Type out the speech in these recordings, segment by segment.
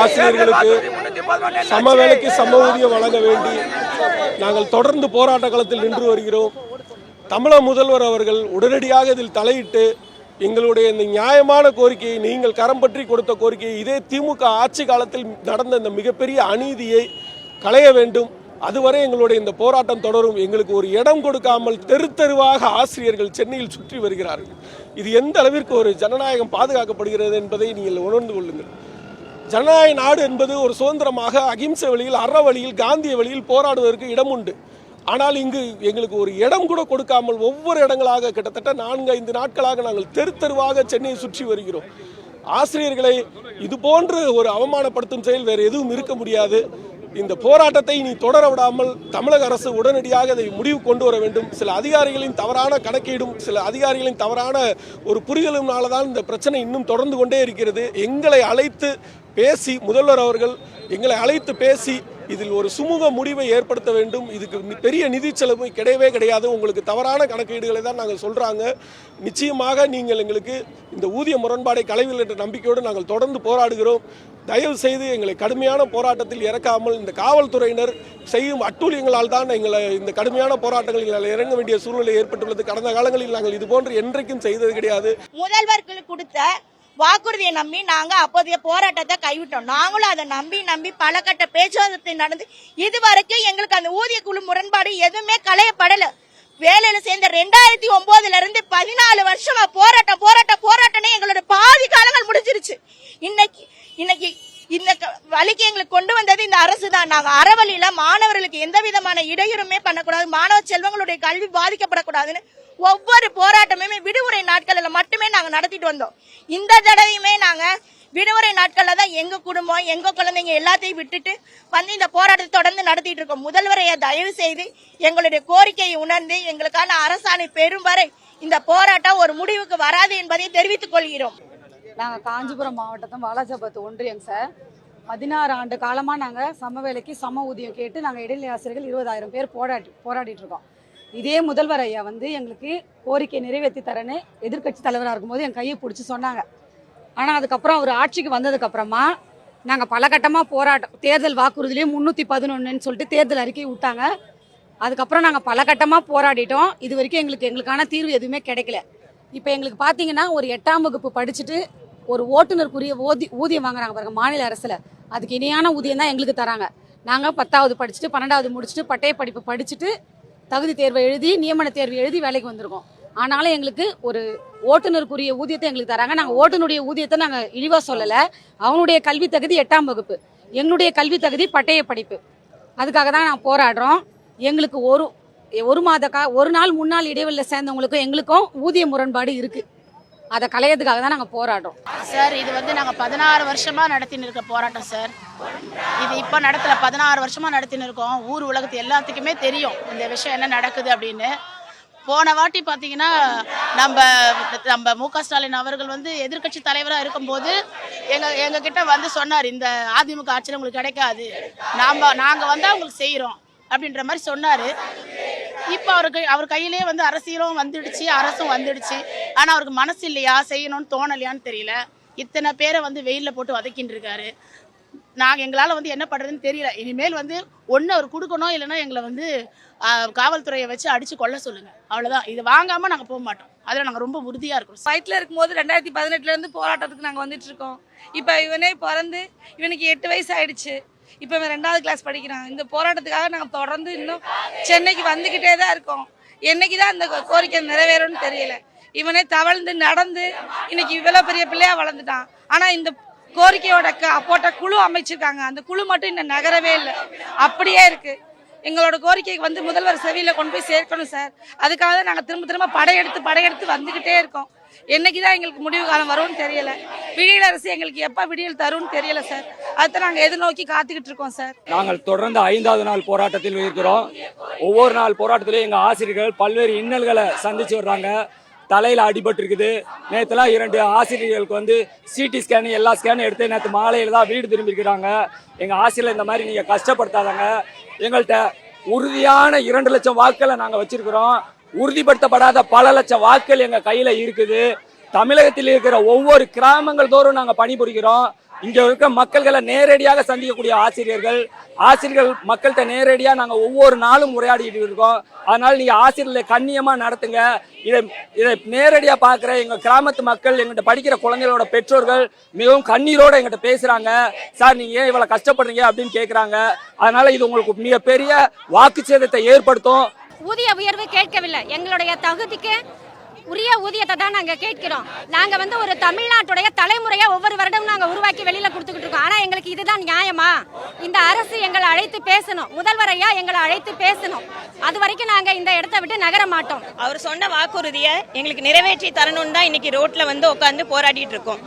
ஆசிரியர்களுக்கு சம வேலைக்கு சம ஊதியம் வழங்க வேண்டி நாங்கள் தொடர்ந்து போராட்ட களத்தில் நின்று வருகிறோம். தமிழக முதல்வர் அவர்கள் உடனடியாக இதில் தலையிட்டு எங்களுடைய இந்த நியாயமான கோரிக்கையை, நீங்கள் கரம் பற்றி கொடுத்த கோரிக்கையை, இதே திமுக ஆட்சி காலத்தில் நடந்த இந்த மிகப்பெரிய அநீதியை களைய வேண்டும். அதுவரை எங்களுடைய இந்த போராட்டம் தொடரும். எங்களுக்கு ஒரு இடம் கொடுக்காமல் தெரு தெருவாக ஆசிரியர்கள் சென்னையில் சுற்றி வருகிறார்கள். இது எந்த அளவிற்கு ஒரு ஜனநாயகம் பாதுகாக்கப்படுகிறது என்பதை நீங்கள் உணர்ந்து கொள்ளுங்கள். ஜனநாயக நாடு என்பது ஒரு சுதந்திரமாக அகிம்சை வழியில், அற வழியில், காந்திய வழியில் போராடுவதற்கு இடம் உண்டு. ஆனால் இங்கு எங்களுக்கு ஒரு இடம் கூட கொடுக்காமல் ஒவ்வொரு இடங்களாக கிட்டத்தட்ட 4-5 நாட்களாக நாங்கள் தெரு தெருவாக சென்னையை சுற்றி வருகிறோம். ஆசிரியர்களை இது போன்று ஒரு அவமானப்படுத்தும் செயல் வேறு எதுவும் இருக்க முடியாது. இந்த போராட்டத்தை நீ தொடர விடாமல் தமிழக அரசு உடனடியாக இதை முடிவு கொண்டு வர வேண்டும். சில அதிகாரிகளின் தவறான கணக்கீடும், சில அதிகாரிகளின் தவறான ஒரு புரிதலும்னால தான் இந்த பிரச்சனை இன்னும் தொடர்ந்து கொண்டே இருக்கிறது. எங்களை அழைத்து பேசி, முதல்வர் அவர்கள் எங்களை அழைத்து பேசி இதில் ஒரு சுமூக முடிவை ஏற்படுத்த வேண்டும். இதுக்கு பெரிய நிதி செலவு கிடையவே கிடையாது. உங்களுக்கு தவறான கணக்கீடுகளை தான் நாங்கள் சொல்கிறாங்க. நிச்சயமாக நீங்கள் எங்களுக்கு இந்த ஊதிய முரண்பாடை களைவில் என்ற நம்பிக்கையோடு நாங்கள் தொடர்ந்து போராடுகிறோம். தயவு செய்து எங்களை கடுமையான போராட்டத்தில் இறக்காமல், இந்த காவல்துறையினர் செய்யும் அட்டூழியங்களால் தான் எங்களை இந்த கடுமையான போராட்டங்களில் இறங்க வேண்டிய சூழ்நிலை ஏற்பட்டுள்ளது. கடந்த காலங்களில் நாங்கள் இதுபோன்று என்றைக்கும் செய்தது கிடையாது. முதல்வர்கள் கொடுத்த வாக்குறுதியை நம்பி நாங்க அப்போதைய போராட்டத்தை கைவிட்டோம். நாங்களும் அதை நம்பி பல கட்ட பேச்சுவார்த்தை நடந்து இதுவரைக்கும் எங்களுக்கு அந்த ஊதிய குழு முரண்பாடு எதுவுமே களையப்படல. வேலையில சேர்ந்த 2009 இருந்து 14 வருஷமா போராட்டமே எங்களோட பாதி காலங்கள் முடிஞ்சிருச்சு. இன்னைக்கு இந்த வழிக்கு எங்களுக்கு கொண்டு வந்தது இந்த அரசு தான். நாங்க அறவழியில மாணவர்களுக்கு எந்த விதமான இடையூறுமே பண்ணக்கூடாது, மாணவ செல்வங்களுடைய கல்வி பாதிக்கப்படக்கூடாதுன்னு ஒவ்வொரு போராட்டமுமே விடுமுறை நாட்கள்ல மட்டுமே நாங்க நடத்திட்டு வந்தோம். இந்த தடவையுமே நாங்க விடுமுறை நாட்கள்ல தான் எங்க குடும்பம், எங்க குழந்தைங்க எல்லாத்தையும் விட்டுட்டு வந்து இந்த போராட்டத்தை தொடர்ந்து நடத்திட்டு இருக்கோம். முதல்வரைய தயவு செய்து எங்களுடைய கோரிக்கையை உணர்ந்து எங்களுக்கான அரசாணை பெறும் வரை இந்த போராட்டம் ஒரு முடிவுக்கு வராது என்பதை தெரிவித்துக் கொள்கிறோம். நாங்க காஞ்சிபுரம் மாவட்டத்தில் வாலாஜாபாத் ஒன்றியம் சார். 16 ஆண்டு காலமா நாங்க சம வேலைக்கு சம ஊதியம் கேட்டு நாங்க இடைநிலை ஆசிரியர்கள் 20,000 பேர் போராடிட்டு இருக்கோம். இதே முதல்வர் ஐயா வந்து எங்களுக்கு கோரிக்கை நிறைவேற்றி தரேன்னு எதிர்கட்சி தலைவராக இருக்கும்போது என் கையை பிடிச்சி சொன்னாங்க. ஆனால் அதுக்கப்புறம் அவர் ஆட்சிக்கு வந்ததுக்கப்புறமா நாங்கள் பல கட்டமாக போராட்டம், தேர்தல் வாக்குறுதியிலே 311 சொல்லிட்டு தேர்தல் அறிக்கை விட்டாங்க. அதுக்கப்புறம் நாங்கள் பல கட்டமாக போராடிட்டோம். இது வரைக்கும் எங்களுக்கான தீர்வு எதுவுமே கிடைக்கல. இப்போ எங்களுக்கு பார்த்தீங்கன்னா ஒரு 8ஆம் வகுப்பு படிச்சுட்டு ஒரு ஓட்டுநருக்குரிய ஊதியம் வாங்குறாங்க பாருங்க மாநில அரசில். அதுக்கு இணையான ஊதியம் தான் எங்களுக்கு தராங்க. நாங்கள் 10வது படிச்சுட்டு 12வது முடிச்சுட்டு பட்டய படிப்பு படிச்சுட்டு தகுதி தேர்வை எழுதி நியமன தேர்வு எழுதி வேலைக்கு வந்திருக்கோம். ஆனாலும் எங்களுக்கு ஒரு ஓட்டுநருக்குரிய ஊதியத்தை எங்களுக்கு தராங்க. நாங்கள் ஓட்டுநருடைய ஊதியத்தை நாங்கள் இழிவாக சொல்லலை. அவனுடைய கல்வி தகுதி 8ஆம் வகுப்பு, எங்களுடைய கல்வி தகுதி பட்டய படிப்பு. அதுக்காக தான் நாங்கள் போராடுறோம். எங்களுக்கு ஒரு நாள் முன்னாள் இடைவெளியில் சேர்ந்தவங்களுக்கும் எங்களுக்கும் ஊதிய முரண்பாடு இருக்குது. அதை களையதுக்காக தான் நாங்கள் போராடுறோம் சார். இது வந்து நாங்கள் 16 வருஷமாக நடத்தின்னு இருக்க போராட்டம் சார். இது இப்போ நடத்தல, 16 வருஷமாக நடத்தின்னு இருக்கோம். ஊர் உலகத்து எல்லாத்துக்குமே தெரியும் இந்த விஷயம் என்ன நடக்குது அப்படின்னு. போன வாட்டி பார்த்தீங்கன்னா நம்ம மு க ஸ்டாலின் அவர்கள் வந்து எதிர்கட்சி தலைவராக இருக்கும்போது எங்ககிட்ட வந்து சொன்னார், இந்த அதிமுக ஆட்சியில் உங்களுக்கு கிடைக்காது, நாங்கள் வந்தால் உங்களுக்கு செய்கிறோம் அப்படின்ற மாதிரி சொன்னார். இப்போ அவர் கையிலே வந்து அரசியலும் வந்துடுச்சு, அரசும் வந்துடுச்சு. ஆனால் அவருக்கு மனசு இல்லையா, செய்யணும்னு தோணலையான்னு தெரியல. இத்தனை பேரை வந்து வெயிலில் போட்டு வதக்கின்னு இருக்காரு. எங்களால் வந்து என்ன பண்ணுறதுன்னு தெரியல. இனிமேல் வந்து ஒன்று அவர் கொடுக்கணும், இல்லைன்னா எங்களை வந்து காவல்துறையை வச்சு அடித்து கொல்ல சொல்லுங்கள், அவ்வளோதான். இது வாங்காமல் நாங்கள் போக மாட்டோம். அதில் நாங்கள் ரொம்ப உறுதியாக இருக்கிறோம். ஃபைட்டில் இருக்கும்போது 2018 போராட்டத்துக்கு நாங்கள் வந்துட்டு இருக்கோம். இப்போ இவனே பிறந்து இவனுக்கு 8 வயசு ஆயிடுச்சு. இப்போ இவன் 2வது கிளாஸ் படிக்கிறான். இந்த போராட்டத்துக்காக நாங்கள் தொடர்ந்து இன்னும் சென்னைக்கு வந்துக்கிட்டே தான் இருக்கோம். என்னைக்கு தான் இந்த கோரிக்கை நிறைவேறும்னு தெரியல. இவனே தவழ்ந்து நடந்து இன்னைக்கு இவ்வளோ பெரிய பிள்ளையா வளர்ந்துட்டான். ஆனால் இந்த கோரிக்கையோட போட்ட குழு அமைச்சிருக்காங்க, அந்த குழு மட்டும் இன்னும் நகரவே இல்லை, அப்படியே இருக்கு. எங்களோட கோரிக்கைக்கு வந்து முதல்வர் செவியில் கொண்டு போய் சேர்க்கணும் சார். அதுக்காக தான் நாங்கள் திரும்ப படையெடுத்து வந்துக்கிட்டே இருக்கோம். என்னைக்கு தான் எங்களுக்கு முடிவு காலம் வரும்னு தெரியல. விடியல் அரசு எங்களுக்கு எப்போ விடியல் தரும்னு தெரியல சார். அதுதான் நாங்கள் எதிர்நோக்கி காத்துக்கிட்டு இருக்கோம் சார். நாங்கள் தொடர்ந்து 5வது நாள் போராட்டத்தில் இருக்கிறோம். ஒவ்வொரு நாள் போராட்டத்திலையும் எங்கள் ஆசிரியர்கள் பல்வேறு இன்னல்களை சந்திச்சு வர்றாங்க. தலையில் அடிபட்டு இருக்குது. நேற்றுலாம் 2 ஆசிரியர்களுக்கு வந்து சிடி ஸ்கேனு எல்லா ஸ்கேனும் எடுத்து நேற்று மாலையில் தான் வீடு திரும்பியிருக்கிறாங்க. எங்கள் ஆசிரியர்கள் இந்த மாதிரி நீங்கள் கஷ்டப்படுத்தாதாங்க. எங்கள்கிட்ட உறுதியான 2 லட்சம் வாக்குகளை நாங்கள் வச்சுருக்கிறோம். உறுதிப்படுத்தப்படாத பல லட்சம் வாக்குகள் எங்கள் கையில் இருக்குது. தமிழகத்தில் இருக்கிற ஒவ்வொரு கிராமங்கள் தோறும் நாங்கள் பணிபுரிகிறோம். இங்க இருக்க மக்கள்களை நேரடியாக சந்திக்கக்கூடிய ஆசிரியர்கள் மக்கள்கிட்ட நேரடியாக நாங்கள் ஒவ்வொரு நாளும் உரையாடிட்டு இருக்கோம். அதனால நீங்க ஆசிரியர்களை கண்ணியமா நடத்துங்க. இதை நேரடியாக பார்க்குற எங்க கிராமத்து மக்கள், எங்கிட்ட படிக்கிற குழந்தைகளோட பெற்றோர்கள் மிகவும் கண்ணீரோட எங்கிட்ட பேசுறாங்க. சார் நீங்க ஏன் இவ்வளவு கஷ்டப்படுறீங்க அப்படின்னு கேட்குறாங்க. அதனால இது உங்களுக்கு மிகப்பெரிய வாக்கு சேதத்தை ஏற்படுத்தும். ஊதிய உயர்வு கேட்கவில்லை, எங்களுடைய தகுதிக்கு உரிய ஊதியத்தை தான் நாங்க கேட்கிறோம். நாங்க ஒரு தமிழ்நாட்டுடைய தலைமுறையா ஒவ்வொரு வருடமும் நாங்க உருவாக்கி வெளியில கொடுத்துக்கிட்டு இருக்கோம். ஆனா எங்களுக்கு இதுதான் நியாயமா? இந்த அரசு எங்களை அழைத்து பேசணும், முதல்வர் ஐயா எங்களை அழைத்து பேசணும். அது வரைக்கும் நாங்க இந்த இடத்தை விட்டு நகர மாட்டோம். அவர் சொன்ன வாக்குறுதியை எங்களுக்கு நிறைவேற்றி தரணும்னு தான் இன்னைக்கு ரோட்ல உட்காந்து போராடிட்டு இருக்கோம்.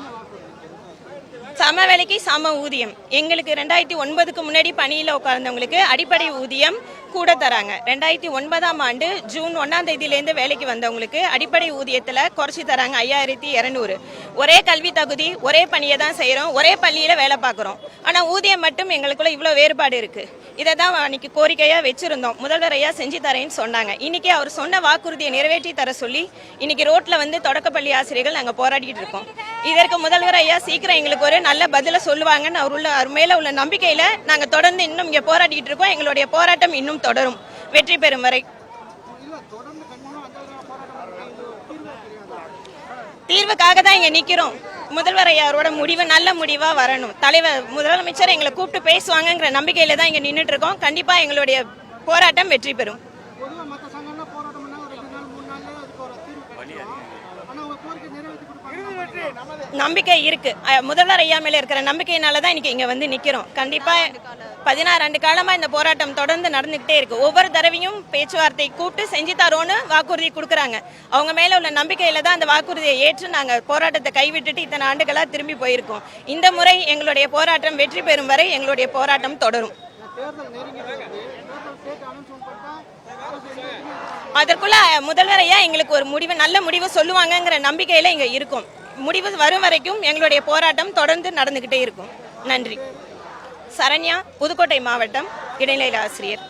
சம வேலைக்கு சம ஊதியம். எங்களுக்கு 2009க்கு முன்னாடி பணியில் உட்கார்ந்தவங்களுக்கு அடிப்படை ஊதியம் கூட தராங்க. 2009ஆம் ஆண்டு ஜூன் 1ஆம் தேதியிலேருந்து வேலைக்கு வந்தவங்களுக்கு அடிப்படை ஊதியத்தில் குறைச்சி தராங்க 5200. ஒரே கல்வி தகுதி, ஒரே பணியை தான் செய்கிறோம், ஒரே பள்ளியில் வேலை பார்க்குறோம். ஆனால் ஊதியம் மட்டும் எங்களுக்குள்ள இவ்வளோ வேறுபாடு இருக்குது. இதை தான் அன்னைக்கு கோரிக்கையாக வச்சுருந்தோம். முதல்வர் ஐயா செஞ்சு தரேன்னு சொன்னாங்க. இன்னைக்கு அவர் சொன்ன வாக்குறுதியை நிறைவேற்றி தர சொல்லி இன்னைக்கு ரோட்டில் தொடக்கப்பள்ளி ஆசிரியர்கள் நாங்கள் போராடிட்டு இருக்கோம். இதற்கு முதல்வர் ஐயா சீக்கிரம் எங்களுக்கு ஒரு நல்ல பதில சொல்லுவாங்கன்னு அவர் மேல உள்ள நம்பிக்கையில நாங்க தொடர்ந்து இன்னும் இங்க போராடிட்டு இருக்கோம். எங்களுடைய போராட்டம் இன்னும் தொடரும், வெற்றி பெறும் வரை. தீர்வுக்காக தான் இங்க நிக்கிறோம். முதல்வர் ஐயாரோட முடிவு நல்ல முடிவா வரணும். முதலமைச்சர் எங்களை கூப்பிட்டு பேசுவாங்கங்கிற நம்பிக்கையில தான் இங்க நின்றுட்டு இருக்கோம். கண்டிப்பா எங்களுடைய போராட்டம் வெற்றி பெறும். நம்பிக்கை இருக்கு. முதல்வர் ஐயா மேல இருக்கிற நம்பிக்கையினால தான் இன்னைக்கு இங்க நிக்கிறோம். கண்டிப்பா 16 ஆண்டு காலமா இந்த போராட்டம் தொடர்ந்து நடந்துகிட்டே இருக்கு. ஒவ்வொரு தடவையும் பேச்சுவார்த்தை கூப்பிட்டு செஞ்சு தரோன்னு வாக்குறுதி கொடுக்குறாங்க. அவங்க மேல உள்ள நம்பிக்கையில தான் அந்த வாக்குறுதியை ஏற்று நாங்க போராட்டத்தை கைவிட்டுட்டு இத்தனை ஆண்டுகளா திரும்பி போயிருக்கோம். இந்த முறை எங்களுடைய போராட்டம் வெற்றி பெறும் வரை எங்களுடைய போராட்டம் தொடரும். அதற்குள்ள முதல்வர் ஐயா எங்களுக்கு ஒரு நல்ல முடிவு சொல்லுவாங்கங்கிற நம்பிக்கையில இங்க இருக்கும். முடிவு வரும் வரைக்கும் எங்களுடைய போராட்டம் தொடர்ந்து நடந்துகிட்டே இருக்கும். நன்றி. சரண்யா, புதுக்கோட்டை மாவட்டம், இடைநிலை ஆசிரியர்.